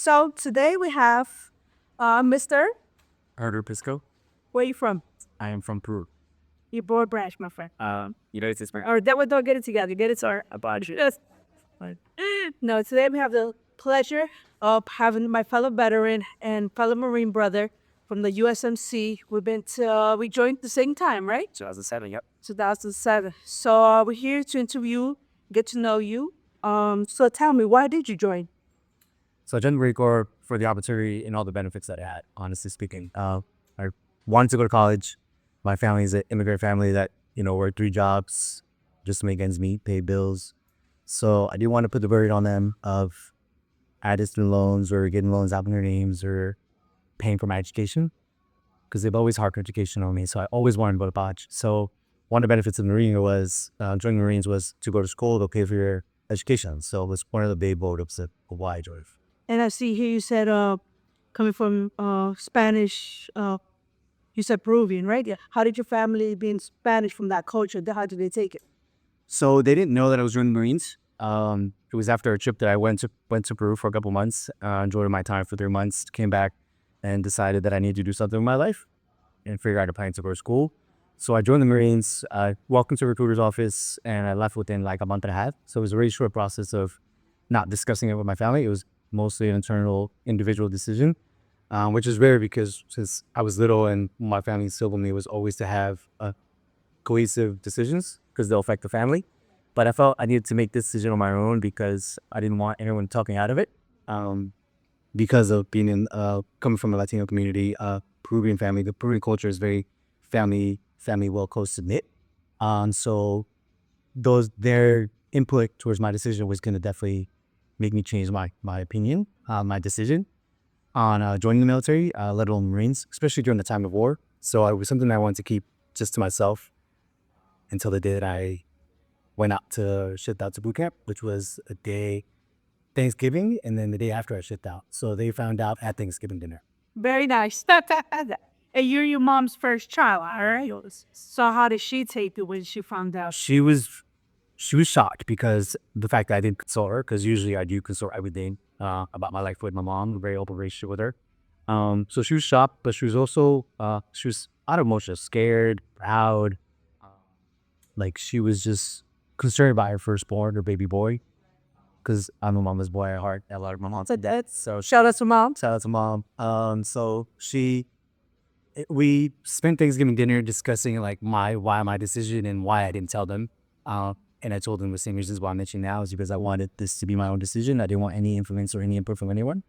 So today we have Mr. Arthur Pisco. Where you from? I am from Peru. Your board branch, my friend. United States. Or that we don't get it together. Get it, sorry. Yes. No, today we have the pleasure of having my fellow veteran and fellow Marine brother from the USMC. We joined at the same time, right? 2007. Yep. 2007. So we're here to interview, get to know you. So tell me, why did you join? So I joined the Marine Corps for the opportunity and all the benefits that it had. Honestly speaking, I wanted to go to college. My family is an immigrant family that worked 3 jobs just to make ends meet, pay bills. So I didn't want to put the burden on them of added student loans or getting loans out in their names or paying for my education because they've always harped education on me. So I always wanted to go to college. So one of the benefits of the Marine was joining the Marines was to go to school, they'll pay for your education. So it was one of the big motives of why I joined. And I see here you said coming from Spanish, you said Peruvian, right? Yeah. How did your family being Spanish from that culture? How did they take it? So they didn't know that I was joining the Marines. It was after a trip that I went to Peru for a couple months, enjoyed my time for 3 months, came back and decided that I needed to do something with my life and figure out a plan to go to school. So I joined the Marines, walked into a recruiter's office, and I left within like a month and a half. So it was a really short process of not discussing it with my family. It was mostly an internal individual decision, which is rare because since I was little and my family instilled in me was always to have cohesive decisions because they'll affect the family. But I felt I needed to make this decision on my own because I didn't want anyone talking out of it. Because of being coming from a Latino community, Peruvian family, the Peruvian culture is very family well close knit. So their input towards my decision was going to definitely make me change my opinion, my decision on joining the military, let alone Marines, especially during the time of war. So it was something I wanted to keep just to myself until the day that I went out to shipped out to boot camp, which was a day Thanksgiving, and then the day after I shipped out. So they found out at Thanksgiving dinner. Very nice. And you're your mom's first child, all right? So how did she take it when she found out? She was shocked because the fact that I didn't consult her, because usually I do consult everything about my life with my mom, a very open relationship with her. So she was shocked, but she was also she was out of emotion, scared, proud. Like she was just concerned about her firstborn, her baby boy, because I'm a mama's boy at heart. A lot of my mom said that. So Shout out to mom. shout out to mom. So we spent Thanksgiving dinner discussing like why my decision and why I didn't tell them. And I told them the same reasons why I'm mentioning now is because I wanted this to be my own decision. I didn't want any influence or any input from anyone.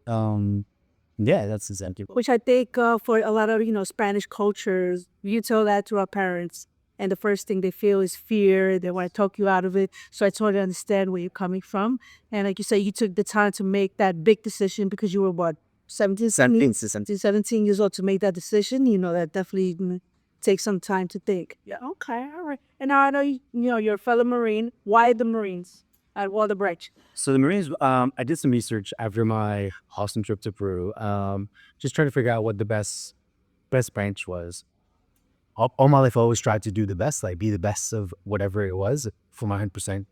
Yeah, that's exactly. Which I think for a lot of Spanish cultures, you tell that to our parents, and the first thing they feel is fear. They want to talk you out of it. So I totally understand where you're coming from. And like you say, you took the time to make that big decision because you were what, 17 years old to make that decision. That definitely takes some time to think. Yeah. Okay. All right. And now I know you're a fellow Marine. Why the Marines at Walter Branch? So the Marines, I did some research after my awesome trip to Peru, just trying to figure out what the best branch was. All my life, I always tried to do the best, like be the best of whatever it was for my 100%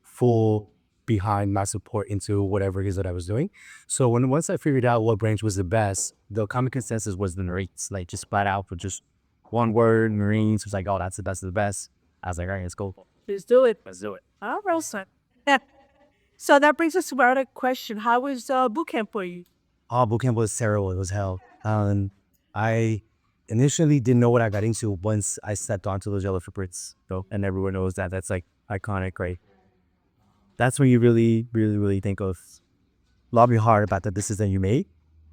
full behind my support into whatever it is that I was doing. So once I figured out what branch was the best, the common consensus was the Marines, like just flat out for just one word, Marines. It was like, oh, that's the best of the best. I was like, all right, let's go. Let's do it. Let's do it. All right, son. So that brings us to our other question. How was boot camp for you? Oh, boot camp was terrible. It was hell. I initially didn't know what I got into once I stepped onto those yellow footprints, though, and everyone knows that. That's like iconic, right? That's when you really, really, really think of lobby hard about the decision you made.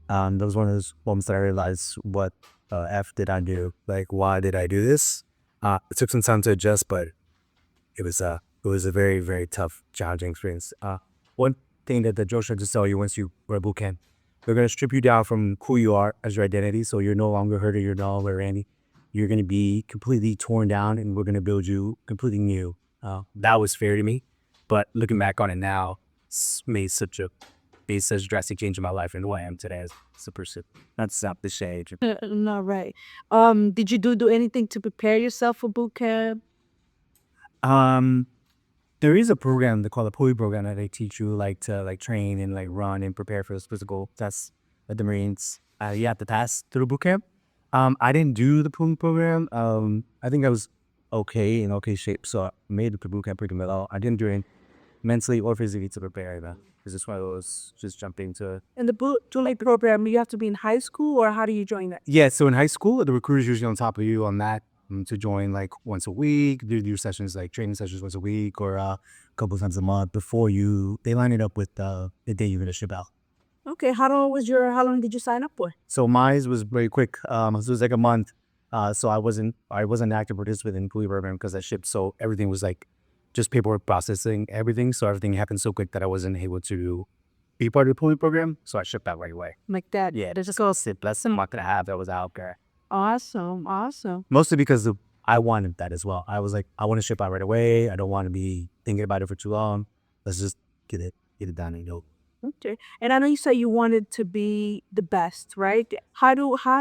That was one of those moments that I realized what F did I do? Like, why did I do this? It took some time to adjust, but it was a very, very tough, challenging experience. One thing that the drill instructors tell you once you go to boot camp, they're going to strip you down from who you are as your identity. So you're no longer Herder, you're no longer Randy. You're going to be completely torn down, and we're going to build you completely new. That was fair to me, but looking back on it now, it's made such a drastic change in my life and who I am today as a person. That's not the shade. No, right. Did you do anything to prepare yourself for boot camp? There is a program they call the PUI program that they teach you like to like train and like run and prepare for those physical tests at the Marines. You have to pass through boot camp. I didn't do the PUI program. I think I was okay in okay shape, so I made it to boot camp pretty well. I didn't do it mentally or physically to prepare either. Because it's one of those just jumping to. In the bootleg program, you have to be in high school, or how do you join that? Yeah, so in high school, the recruiter's usually on top of you on that to join like once a week, do your sessions like training sessions once a week or a couple times a month before they line it up with the day you're gonna ship out. Okay, how long did you sign up for? So mine was very quick. So it was like a month. So I wasn't an active participant in PUI program because I shipped. So everything was like just paperwork processing, everything. So everything happened so quick that I wasn't able to be part of the PUI program. So I shipped out right away. Like that? Yeah, there's just a sit less than a month and a half that was out there. Awesome. Mostly because I wanted that as well. I was like, I want to ship out right away. I don't want to be thinking about it for too long. Let's just get it done, you know. Okay. And I know you said you wanted to be the best, right? How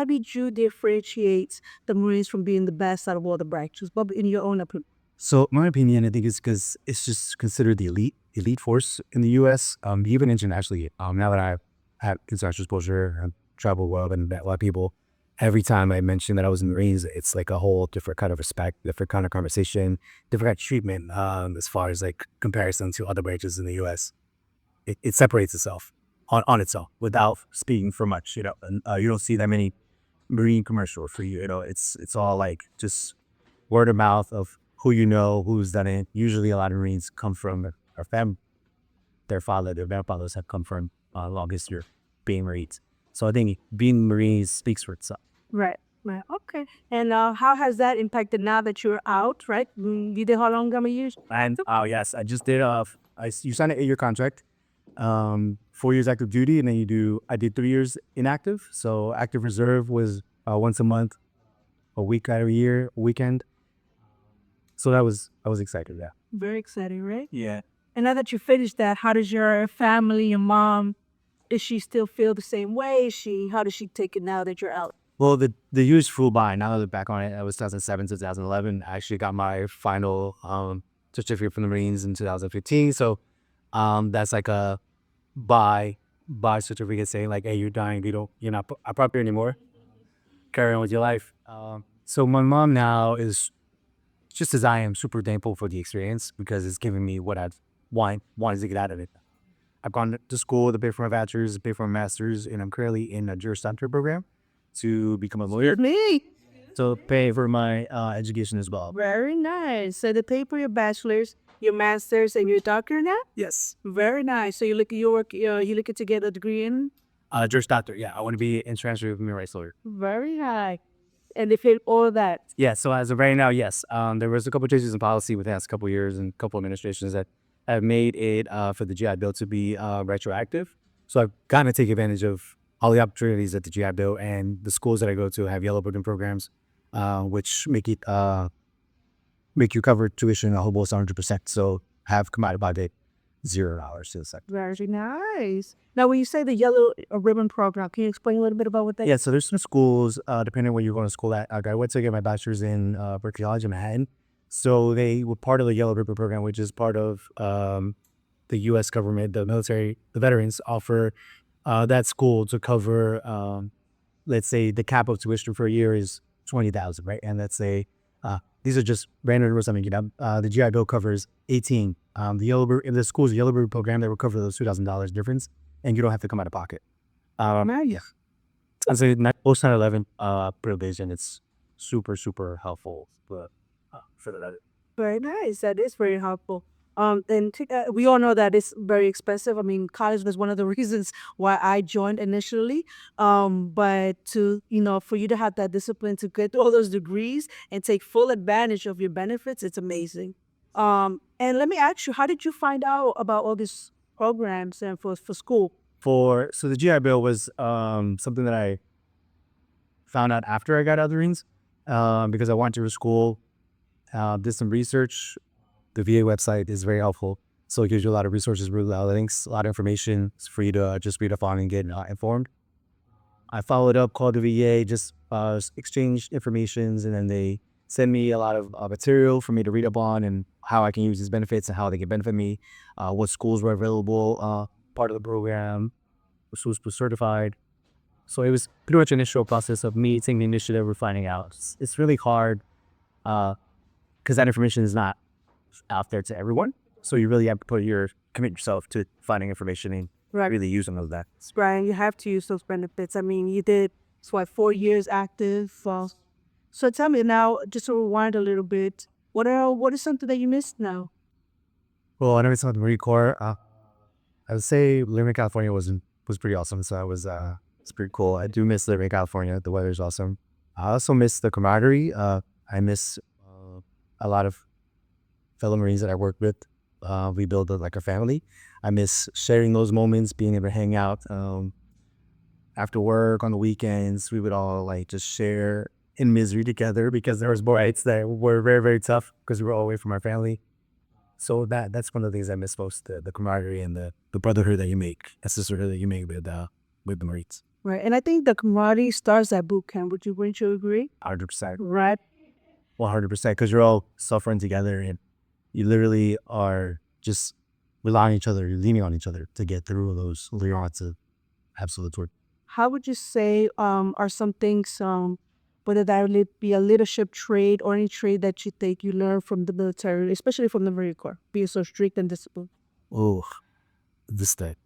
did you differentiate the Marines from being the best out of all the branches? But in your own opinion. So my opinion, I think, is because it's just considered the elite force in the U.S. Even internationally. Now that I've had international exposure, I've traveled well and met a lot of people. Every time I mention that I was in the Marines, it's like a whole different kind of respect, different kind of conversation, different kind of treatment. As far as like comparison to other branches in the U.S., it separates itself on itself without speaking for much. You know, and you don't see that many Marine commercials for you. You know, it's all like just word of mouth of who you know, who's done it. Usually a lot of Marines come from their family, their grandfathers have come from a long history of being Marines. So I think being Marines speaks for itself. Right. Right. Okay. And how has that impacted now that you're out, right? You did how long years? And oh yes, I just did you sign an 8-year contract, 4 years active duty, and then I did 3 years inactive. So active reserve was once a month, a week out of a year, a weekend. So I was excited, yeah. Very exciting, right? Yeah. And now that you finished that, how does your family, your mom, does she still feel the same way? How does she take it now that you're out? Well, the years flew by. Now that I look back on it, it was 2007 to 2011. I actually got my final certificate from the Marines in 2015. So that's like a bye certificate saying like, hey, you're dying. You're not a prop here anymore. Carry on with your life. So my mom now is just as I am super thankful for the experience because it's giving me what I've wanted to get out of it. I've gone to school to pay for my bachelor's, pay for my master's, and I'm currently in a Juris program to become a lawyer. Me. So pay for my education as well. Very nice. So they pay for your bachelor's, your master's, and your doctorate now? Yes. Very nice. So you looking to get a degree in? Juris Doctor. Yeah, I want to be international human rights lawyer. Very high. And they paid all that. Yeah. So as of right now, yes. There was a couple changes in policy within the last couple of years and a couple administrations that have made it for the GI Bill to be retroactive. So I've gotten to take advantage of all the opportunities that the GI Bill and the schools that I go to have yellow ribbon programs, which make you cover tuition almost 100%. So have come out about it $0 to the sector. Very nice. Now, when you say the yellow ribbon program, can you explain a little bit about what that is? Yeah, so there's some schools, depending on where you're going to school at. I went to get my bachelor's in Berkeley College in Manhattan. So they were part of the Yellow Ribbon program, which is part of the U.S. government, the military, the veterans offer that school to cover, let's say the cap of tuition for a year is $20,000, right? And let's say these are just random numbers I'm making up. The GI Bill covers 18. In the school's Yellow Ribbon program, they will cover those $2,000 difference, and you don't have to come out of pocket. Nice. And so post 9/11 privilege, and it's super, super helpful for that. Very nice. That is very helpful. We all know that it's very expensive. I mean, college was one of the reasons why I joined initially. But for you to have that discipline to get all those degrees and take full advantage of your benefits, it's amazing. And let me ask you, how did you find out about all these programs and for school? So the GI Bill was something that I found out after I got out of the Marines because I went to school, did some research. The VA website is very helpful. So it gives you a lot of resources, a lot of links, a lot of information for you to just read up on and get informed. I followed up, called the VA, just exchanged informations, and then they send me a lot of material for me to read up on and how I can use these benefits and how they can benefit me, what schools were available, part of the program, what schools were certified. So it was pretty much an initial process of me taking the initiative of finding out. It's really hard because that information is not out there to everyone. So you really have to commit yourself to finding information and Right. really using all of that. Right. You have to use those benefits. I mean, you did, it's what, 4 years active? So tell me now, just to rewind a little bit, what is something that you missed now? Well, I never saw the Marine Corps. I would say living in California was pretty awesome. So it's pretty cool. I do miss living in California. The weather's awesome. I also miss the camaraderie. I miss a lot of fellow Marines that I work with. We build like a family. I miss sharing those moments, being able to hang out after work on the weekends. We would all like just share in misery together because there was nights that were very, very tough because we were all away from our family. So that's one of the things I miss most, the camaraderie and the brotherhood that you make, a sisterhood that you make with the Marines. Right. And I think the camaraderie starts at boot camp. Wouldn't you agree? 100%. Right. 100%. Because you're all suffering together and you literally are just relying on each other, you're leaning on each other to get through those odds of absolute torture. How would you say are some things, whether that be a leadership trait or any trait that you think you learned from the military, especially from the Marine Corps, being so strict and disciplined? Oh, this thing.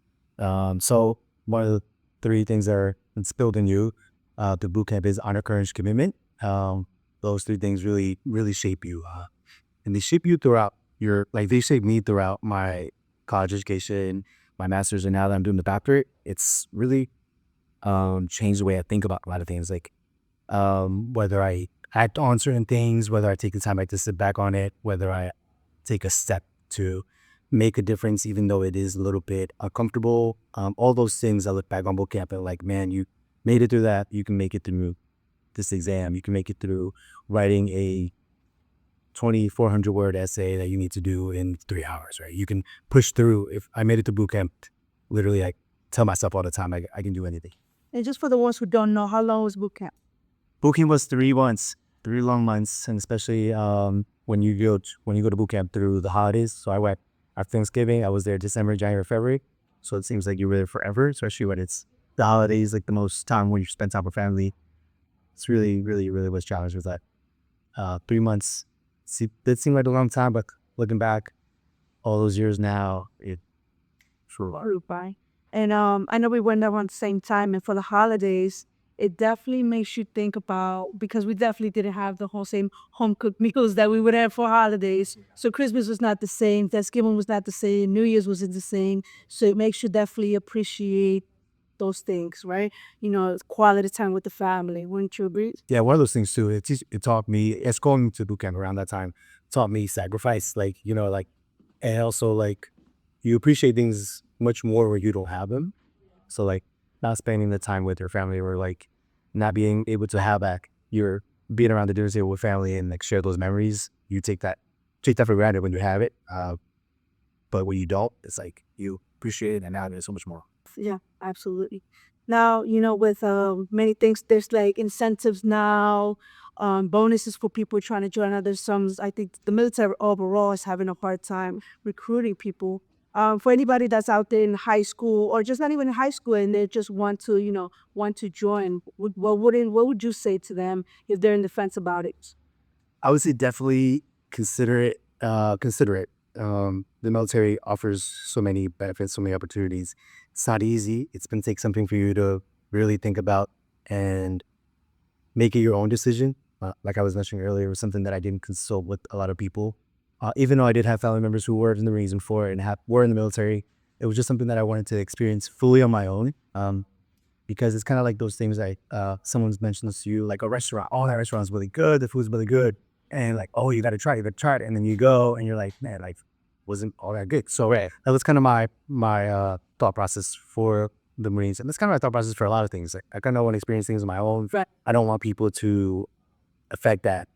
So one of the three things that are instilled in you through boot camp is honor, courage, commitment. Those three things really, really shape you. And they shape you throughout they shaped me throughout my college education, my master's, and now that I'm doing the doctorate, it's really changed the way I think about a lot of things. Like whether I act on certain things, whether I take the time to sit back on it, whether I take a step to make a difference, even though it is a little bit uncomfortable. All those things I look back on boot camp and like, man, you made it through that. You can make it through this exam. You can make it through writing a 2,400 word essay that you need to do in 3 hours, right? You can push through. If I made it to boot camp, literally I tell myself all the time, I can do anything. And just for the ones who don't know, how long was boot camp? Boot camp was 3 months, 3 long months, and especially when you go to boot camp through the holidays. So I went after Thanksgiving. I was there December, January, February. So it seems like you were there forever, especially when it's the holidays, like the most time when you spend time with family. It's really, really, really was challenged with that. 3 months. It seemed like a long time, but looking back, all those years now, it sure Flew by. And I know we went there around the same time, and for the holidays, it definitely makes you think about, because we definitely didn't have the whole same home cooked meals that we would have for holidays. So Christmas was not the same, Thanksgiving was not the same, New Year's wasn't the same. So it makes you definitely appreciate those things, right? Quality time with the family. Wouldn't you agree? Yeah, one of those things too. It taught me. It's going to boot camp around that time. Taught me sacrifice. And also like you appreciate things much more when you don't have them. So like not spending the time with your family or like not being able to have back your being around the dinner table with family and like share those memories. You take that for granted when you have it. But when you don't, it's like you appreciate it and now there's so much more. Yeah, absolutely. Now, with many things, there's like incentives now, bonuses for people trying to join others. I think the military overall is having a hard time recruiting people. For anybody that's out there in high school or just not even in high school and they just want to join, what would you say to them if they're in the fence about it? I would say definitely consider it. Consider it. The military offers so many benefits, so many opportunities. It's not easy. It's going to take something for you to really think about and make it your own decision. Like I was mentioning earlier, it was something that I didn't consult with a lot of people. Even though I did have family members who were in the reason for it and were in the military, it was just something that I wanted to experience fully on my own. Because it's kind of like those things like someone's mentioned to you, like a restaurant. Oh, that restaurant's really good. The food's really good. And like, oh, you got to try it. And then you go and you're like, man, like, wasn't all that good. So that was kind of my thought process for the Marines. And that's kind of my thought process for a lot of things. Like, I kind of want to experience things on my own. Right. I don't want people to affect that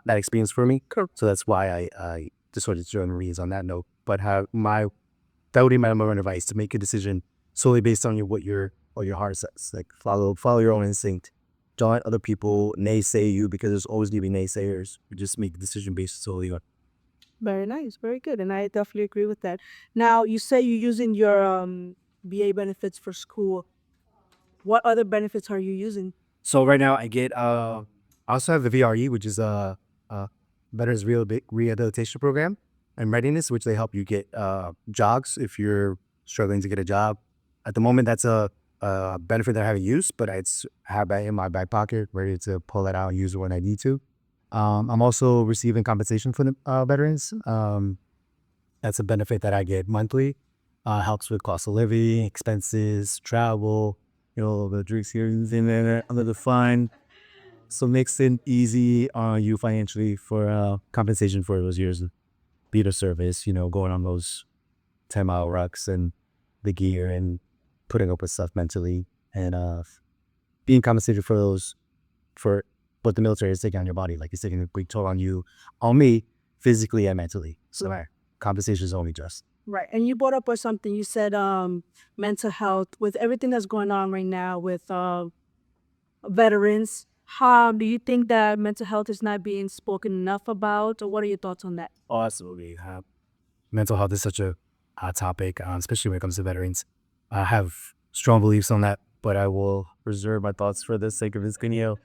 experience for me. Cool. So that's why I just sort of joined the Marines on that note. But that would be my number one advice, to make a decision solely based on what your heart says. Like follow your own instinct Don't let other people naysay you because there's always going to be naysayers. You just make a decision based solely on. Very nice, very good, and I definitely agree with that. Now, you say you're using your BA benefits for school. What other benefits are you using? So right now I get I also have the VRE, which is a Veterans Rehabilitation Program, and readiness, which they help you get jobs if you're struggling to get a job. At the moment, that's a benefit that I haven't used, but it's have that in my back pocket, ready to pull it out and use it when I need to. I'm also receiving compensation for the veterans. That's a benefit that I get monthly. Helps with cost of living, expenses, travel, the drinks here and there under the fine. So makes it easy on you financially for compensation for those years of theater service, going on those 10-mile rucks and the gear and putting up with stuff mentally and being compensated for those, for what the military is taking on your body. Like it's taking a big toll on me, physically and mentally. So compensation is only just. Right, and you brought up or something. You said mental health with everything that's going on right now with veterans. How do you think that mental health is not being spoken enough about, or what are your thoughts on that? Oh, absolutely. Mental health is such a hot topic, especially when it comes to veterans. I have strong beliefs on that, but I will reserve my thoughts for the sake of this video.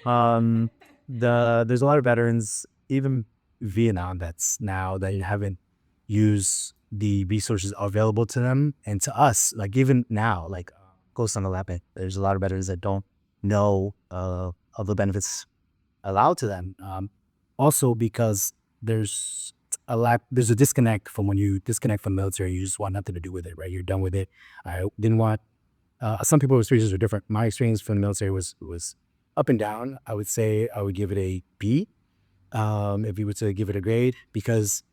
Um, there's a lot of veterans, even Vietnam, that's now that haven't used the resources available to them and to us. Like even now, like Ghost on the Lapin, there's a lot of veterans that don't know of the benefits allowed to them. Also because there's there's a disconnect from when you disconnect from the military. You just want nothing to do with it, right? You're done with it. I didn't want. Some people's experiences are different. My experience from the military was up and down. I would say I would give it a B, if you were to give it a grade, because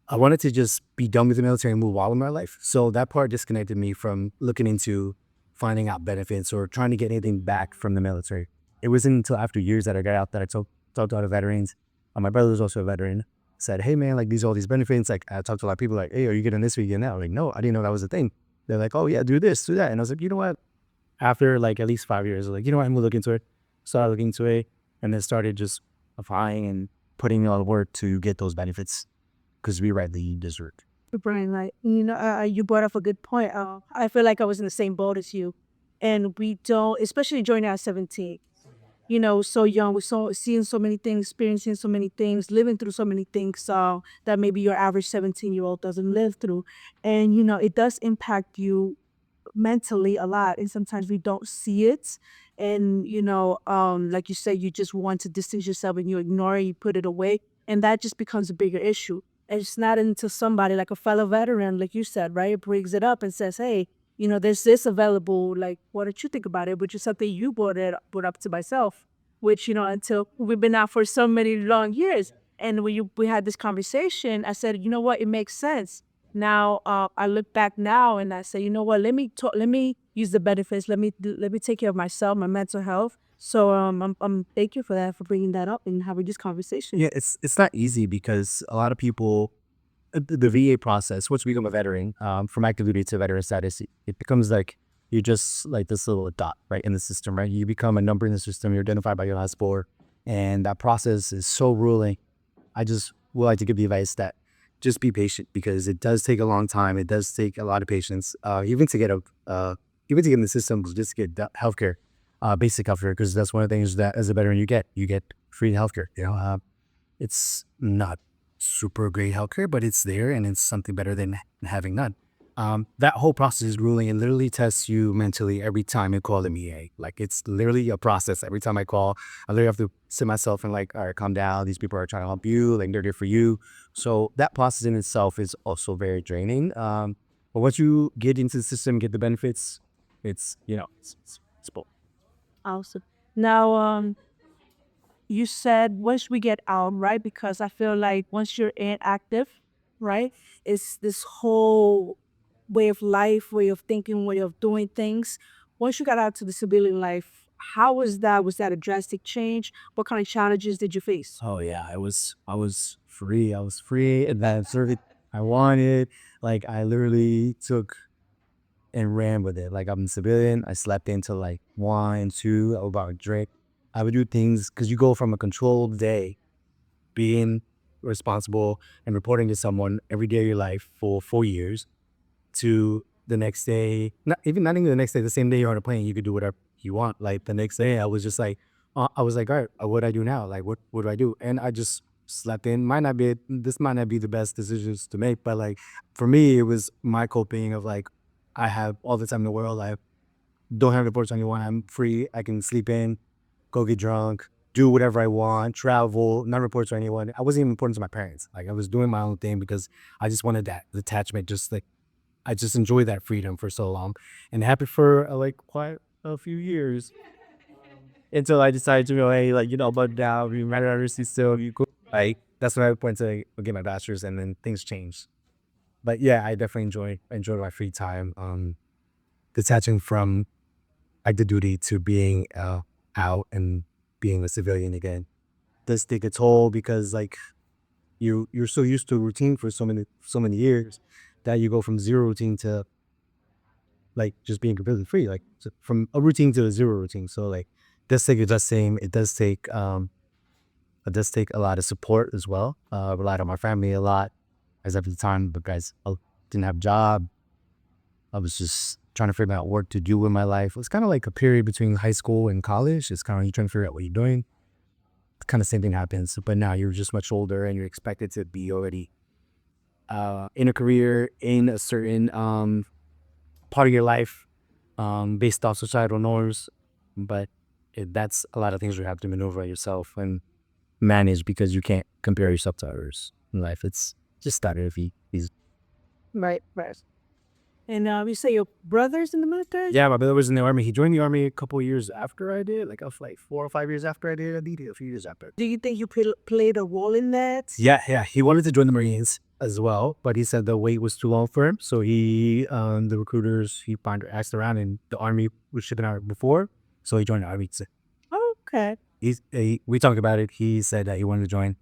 I wanted to just be done with the military and move on with my life. So that part disconnected me from looking into finding out benefits or trying to get anything back from the military. It wasn't until after years that I got out that I talked to other veterans. My brother was also a veteran. Said, hey man, like these all these benefits. Like I talked to a lot of people like, hey, are you getting this? Are you getting that? I'm like, no, I didn't know that was a thing. They're like, oh yeah, do this, do that. And I was like, you know what? After like at least 5 years, I was like, you know what, I'm gonna look into it. Started looking into it and then started just applying and putting in all the work to get those benefits because we rightly deserve. Brian, like you brought up a good point. I feel like I was in the same boat as you, and we don't, especially during our 17. So young, we're seeing so many things, experiencing so many things, living through so many things that maybe your average 17-year-old doesn't live through, and it does impact you mentally a lot, and sometimes we don't see it, and like you said, you just want to distance yourself and you ignore it, you put it away, and that just becomes a bigger issue. And it's not until somebody like a fellow veteran, like you said, right, brings it up and says, hey, there's this available, like, what did you think about it, which is something you brought up to myself, which until we've been out for so many long years, and when we had this conversation, I said, you know what, it makes sense. Now I look back now and I say, you know what? Let me talk. Let me use the benefits. Let me take care of myself, my mental health. So I'm thank you for that, for bringing that up and having this conversation. Yeah, it's not easy because a lot of people, the VA process, once you become a veteran, from active duty to veteran status, it becomes like you're just like this little dot right in the system, right? You become a number in the system. You're identified by your last four, and that process is so grueling. I just would like to give the advice that just be patient because it does take a long time. It does take a lot of patience, even to get even to get in the system, just to get healthcare, basic healthcare, because that's one of the things that as a veteran you get free healthcare. It's not super great healthcare, but it's there and it's something better than having none. That whole process is grueling and literally tests you mentally every time you call the EA. Like it's literally a process. Every time I call, I literally have to sit myself and like, all right, calm down. These people are trying to help you. Like they're there for you. So that process in itself is also very draining. But once you get into the system, get the benefits, it's it's both. Awesome. Now you said once we get out, right? Because I feel like once you're inactive, right, it's this whole way of life, way of thinking, way of doing things. Once you got out to the civilian life, how was that? Was that a drastic change? What kind of challenges did you face? Oh yeah, I was free. I was free and that's everything I wanted. Like I literally took and ran with it. Like I'm a civilian. I slept until like 1, 2. I was about to drink. I would do things because you go from a controlled day, being responsible and reporting to someone every day of your life for 4 years, to the next day, not even the next day, the same day you're on a plane, you could do whatever you want. Like the next day, I was just like, I was like, all right, what do I do now? Like, what do I do? And I just slept in. This might not be the best decisions to make, but like for me, it was my coping of like, I have all the time in the world. I don't have to report to anyone. I'm free. I can sleep in, go get drunk, do whatever I want, travel, not report to anyone. I wasn't even important to my parents. Like I was doing my own thing because I just wanted that detachment, just like I just enjoyed that freedom for so long, and happy for like quite a few years until I decided to go, hey, like but now you matter still you go. Like that's when I went to get my bachelor's, and then things changed. But yeah, I definitely enjoy my free time, detaching from active duty to being out and being a civilian again. Does take a toll because like you're so used to routine for so many years that you go from zero routine to like just being completely free, like from a routine to a zero routine. So like it does take a lot of support as well. I relied on my family a lot as every time the guys didn't have a job. I was just trying to figure out what to do in my life. It was kind of like a period between high school and college. It's kind of you trying to figure out what you're doing. Kind of same thing happens, but now you're just much older and you're expected to be already in a career in a certain part of your life based off societal norms. But that's a lot of things you have to maneuver yourself and manage because you can't compare yourself to others in life. It's just started if he's Right, right. And you say your brother's in the military? yeah, my brother was in the army. He joined the army a couple of years after I did, like 4 or 5 years after I did. I did it a few years after. Do you think you played a role in that? Yeah. He wanted to join the Marines as well, but he said the wait was too long for him. So the recruiters, he asked around, and the army was shipping out before, so he joined the army. Okay. We talked about it. He said that he wanted to join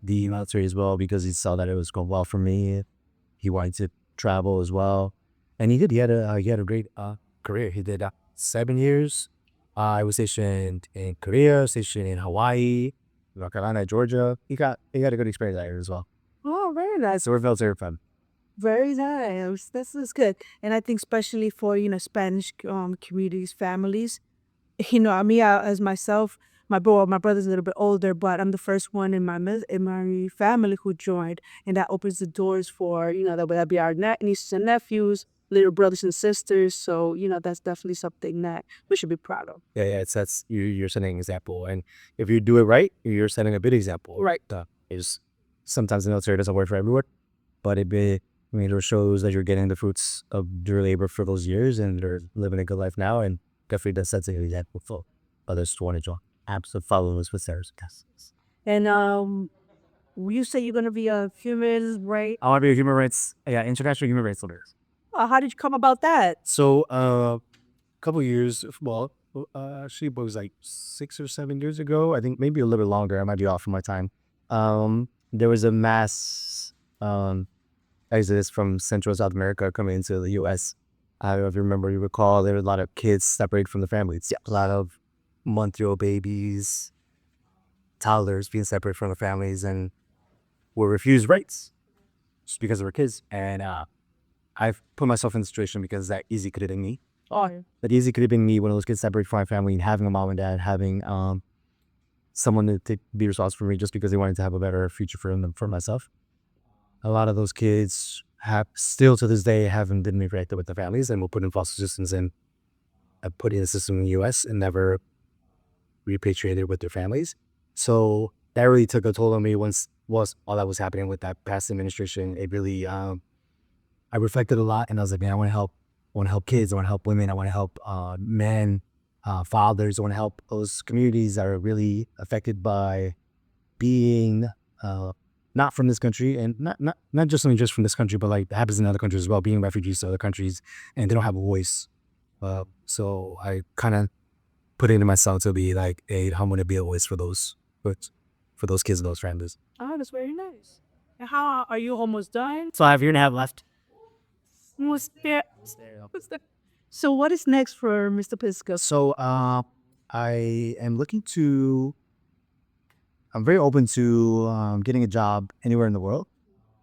the military as well because he saw that it was going well for me. He wanted to travel as well, and he did. He had a great career. He did 7 years. I was stationed in Korea, stationed in Hawaii, North Carolina, Georgia. He got a good experience there as well. Oh, very nice. So we're military fun. Very nice. This is good. And I think especially for, Spanish communities, families, as myself, my brother's a little bit older, but I'm the first one in my family who joined, and that opens the doors for, that'll be our nieces and nephews, little brothers and sisters. So, that's definitely something that we should be proud of. Yeah. You're setting an example, and if you do it right, you're setting a good example. Right. Is sometimes the military doesn't work for everyone, but it shows that you're getting the fruits of your labor for those years, and they're living a good life now, and definitely does set an example for others to want to join. Absolutely follow those footsteps. Yes. And you say you're gonna be a human right? I want to be a human rights, international human rights lawyer. How did you come about that? So, a couple years, well, actually, it was like 6 or 7 years ago. I think maybe a little bit longer. I might be off on my time. There was a mass exodus from Central and South America coming into the U.S. I don't know if you recall, there were a lot of kids separated from the families. Yeah. A lot of month-old babies, toddlers being separated from the families and were refused rights just because they were kids. And I've put myself in the situation because that easy could have been me. Oh, yeah. That easy could have been me when I was kids separated from my family and having a mom and dad, having someone to be responsible for me just because they wanted to have a better future for myself. A lot of those kids have still to this day haven't been reconnected with their families and were put in foster systems and put in a system in the U.S. and never repatriated with their families. So that really took a toll on me once all that was happening with that past administration. It really I reflected a lot, and I was like, man, I want to help. I want to help kids. I want to help women. I want to help men, fathers. I want to help those communities that are really affected by being not from this country, and not just only just from this country, but like it happens in other countries as well, being refugees to other countries, and they don't have a voice. So I kind of put it into myself to be like, hey, I'm going to be a voice for those kids and those families. Oh, that's very nice. And how are you almost done? So I have a year and a half left. What's there? What's that? So what is next for Mr. Pisco? So I am looking to. I'm very open to getting a job anywhere in the world.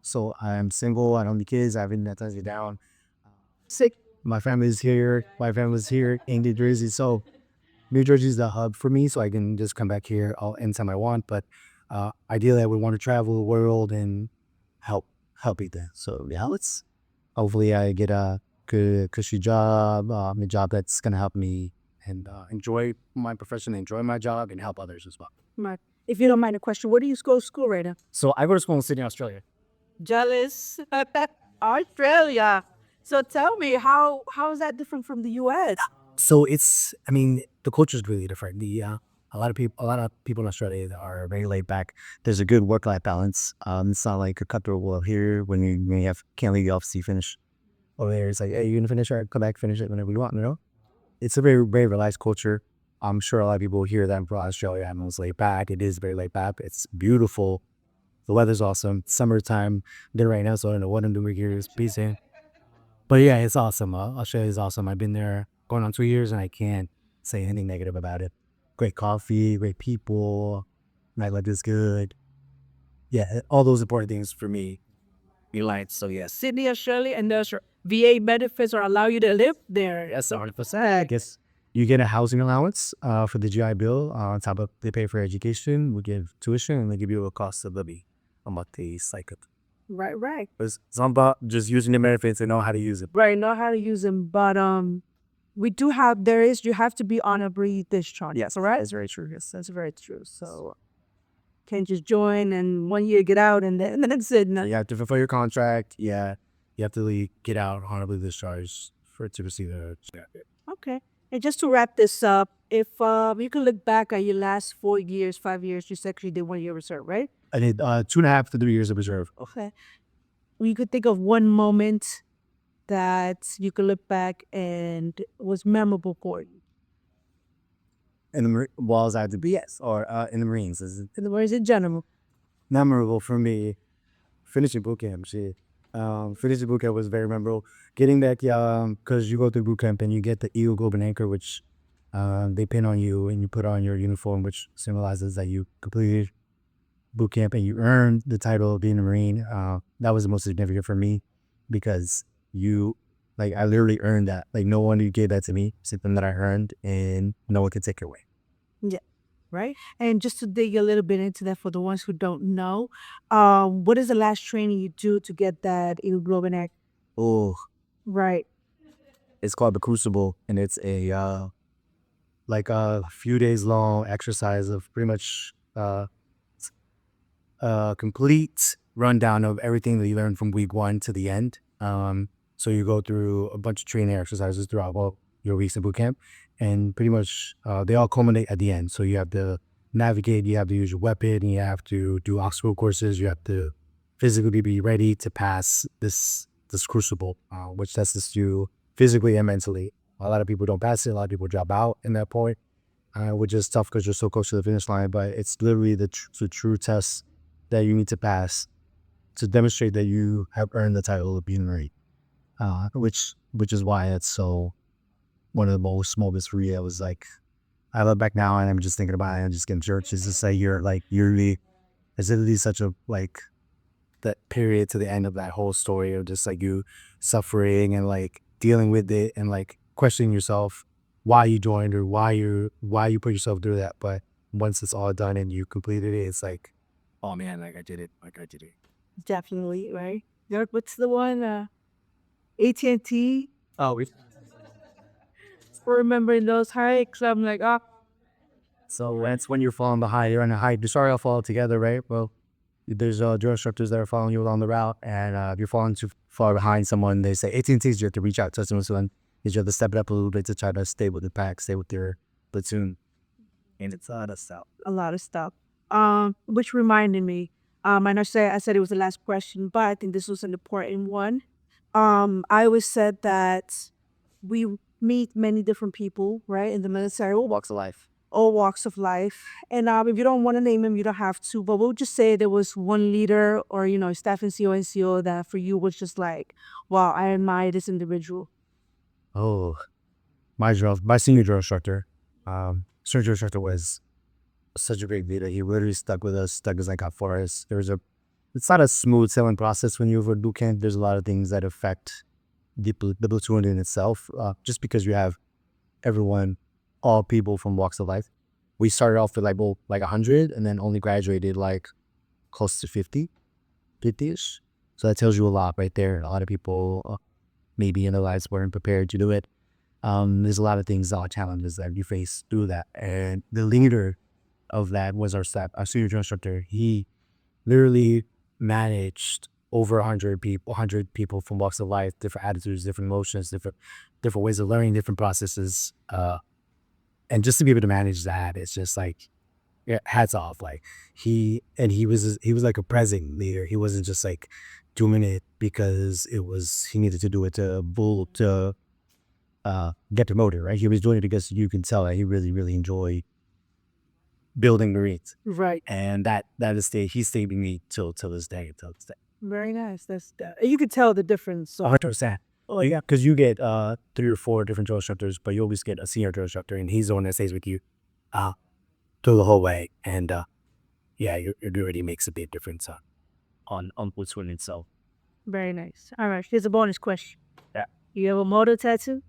So I'm single. I don't need kids. I haven't that ties me down. Sick. My family's here. My family's here in New Jersey. So New Jersey is the hub for me. So I can just come back here all anytime I want. But ideally, I would want to travel the world and help eat that. So yeah, let's hopefully I get a good cushy job, a job that's gonna help me and enjoy my profession, enjoy my job, and help others as well. Right. If you don't mind a question, where do you go to school right now? So I go to school in Sydney, Australia. Jealous. Australia. So tell me, how is that different from the US? So it's, I mean, the culture is really different. A lot of people in Australia are very laid back. There's a good work life balance. It's not like a cutthroat world here when you have can't leave the office till you finish. Over there, it's like, hey, you gonna finish? All right, come back, finish it whenever you want. You know, it's a very relaxed culture. I'm sure a lot of people here that from Australia and was laid back. It is very laid back. It's beautiful. The weather's awesome. Summertime. There right now, so I don't know what I'm doing here. It's busy. But yeah, it's awesome. Australia is awesome. I've been there going on 2 years and I can't say anything negative about it. Great coffee, great people, nightlife is good. Yeah, all those important things for me. You like, so yes. Sydney, Australia, and there's VA benefits or allow you to live there. Yes, 100%. I guess you get a housing allowance for the GI Bill. On top of they pay for education, we give tuition, and they give you a cost of living a monthly cycle. Right, right. It's about just using the benefits and know how to use it. Right, know how to use them. But we do have you have to be on a breed discharge. Yes, correct? that's very true. Yes, that's very true. So can't just join and 1 year get out and then that's it. No. You have to fulfill your contract. Yeah, you have to get out honorably discharged for it to receive the. Okay. And just to wrap this up, if you can look back at your last 4 years, 5 years, you actually did 1 year reserve, right? I did 2.5 to 3 years of reserve. Okay. You could think of one moment that you could look back and was memorable for you. In the walls I had to be, yes, or in the Marines. This is In the words in general. memorable for me. Finishing boot camp, shit. Finishing boot camp was very memorable. Getting that, because you go through boot camp and you get the Eagle Globe and Anchor, which they pin on you and you put on your uniform, which symbolizes that you completed boot camp and you earned the title of being a Marine. That was the most significant for me because I literally earned that. Like no one gave that to me, something that I earned and no one could take it away. Yeah. Right. And just to dig a little bit into that for the ones who don't know, what is the last training you do to get that Eagle Globe and Act? Oh, Right. it's called the Crucible, and it's a like a few days long exercise of pretty much a complete rundown of everything that you learned from week 1 to the end. So you go through a bunch of training exercises throughout your weeks in boot camp, and pretty much they all culminate at the end. So you have to navigate, you have to use your weapon, you have to do obstacle courses, you have to physically be ready to pass this crucible, which tests you physically and mentally. A lot of people don't pass it. A lot of people drop out in that point, which is tough because you're so close to the finish line. But it's literally the true test that you need to pass to demonstrate that you have earned the title of being a Marine. Which is why it's so one of the most moments for me. I was like, I look back now and I'm just thinking about it. I'm just getting jerks. It's just like it's literally such a that period to the end of that whole story of just like you suffering and like dealing with it and like questioning yourself why you joined or why you put yourself through that. But once it's all done and you completed it, it's like, oh man, like I did it. Definitely, right? What's the one? AT&T. Oh, Remembering those hikes, I'm like, oh, so that's when you're falling behind. You're on a hike. You're sorry I'll fall together, right? Well, there's drill instructors that are following you along the route, and if you're falling too far behind someone, they say AT&T's you have to reach out to someone. You have to step it up a little bit to try to stay with the pack, stay with your platoon, and it's that's out. a lot of stuff. Which reminded me, I know I said it was the last question, but I think this was an important one. I always said that we meet many different people, right, in the military, Walks of life. all walks of life. And if you don't want to name them, you don't have to. But we'll just say there was one leader or, staff NCO, NCO that for you was just like, wow, I admire this individual. Oh, my senior drill instructor. Surgery instructor was such a great leader. He literally stuck with us, stuck as like got for us. It's not a smooth sailing process when you over boot camp. There's a lot of things that affect the platoon in itself. Just because you have everyone, all people from walks of life. We started off with like 100, and then only graduated like close to 50-ish. So that tells you a lot right there. A lot of people maybe in their lives weren't prepared to do it. There's a lot of things, a lot of challenges that you face through that. And the leader of that was our staff, our senior drill instructor. He literally managed over 100 people from walks of life, different attitudes, different emotions, different ways of learning, different processes. And just to be able to manage that, it's just like, yeah, hats off. Like he was like a present leader. He wasn't just like doing it because he needed to do it to get promoted, right? He was doing it because you can tell that he really, really enjoyed building Marines. Right. And that is he stayed with me till this day. Very nice. That's you could tell the difference. So 100%. Oh yeah, because you get 3 or 4 different drill instructors, but you always get a senior drill instructor, and he's the one that stays with you through the whole way. And yeah, it already makes a big difference on platoon itself. very nice. All right. Here's a bonus question. Yeah. You have a moto tattoo?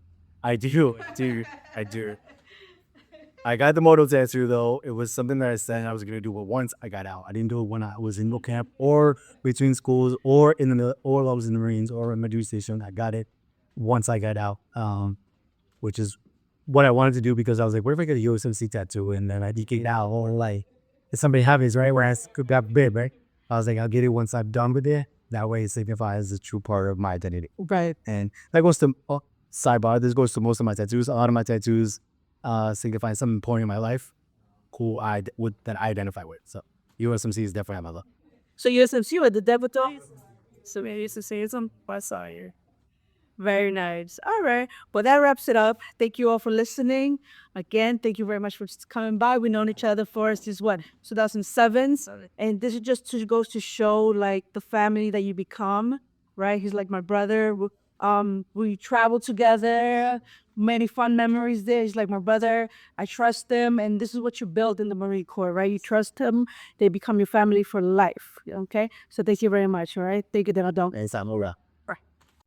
I do. I got the moto tattoo though. It was something that I said I was gonna do it once I got out. I didn't do it when I was in boot camp or between schools or or while I was in the Marines or in my duty station. I got it once I got out, which is what I wanted to do because I was like, what if I get a USMC tattoo and then I get out or like if somebody happens, right? Where I got big, right? I was like, I'll get it once I'm done with it. That way it signifies the true part of my identity. Right. And that goes to sidebar. This goes to most of my tattoos. A lot of my tattoos signify something important in my life, that I identify with. So USMC is definitely on my love. So USMC with the debutante? So we used to say it's on my side here. Very nice. All right. Well, that wraps it up. Thank you all for listening. Again, thank you very much for coming by. We've known each other for since what, 2007? And this is goes to show like the family that you become, right? He's like my brother. We travel together, many fun memories there. He's like my brother. I trust him, and this is what you build in the Marine Corps, right? You trust him, they become your family for life. Okay. So thank you very much. All right. Thank you, Denadon. And Samura.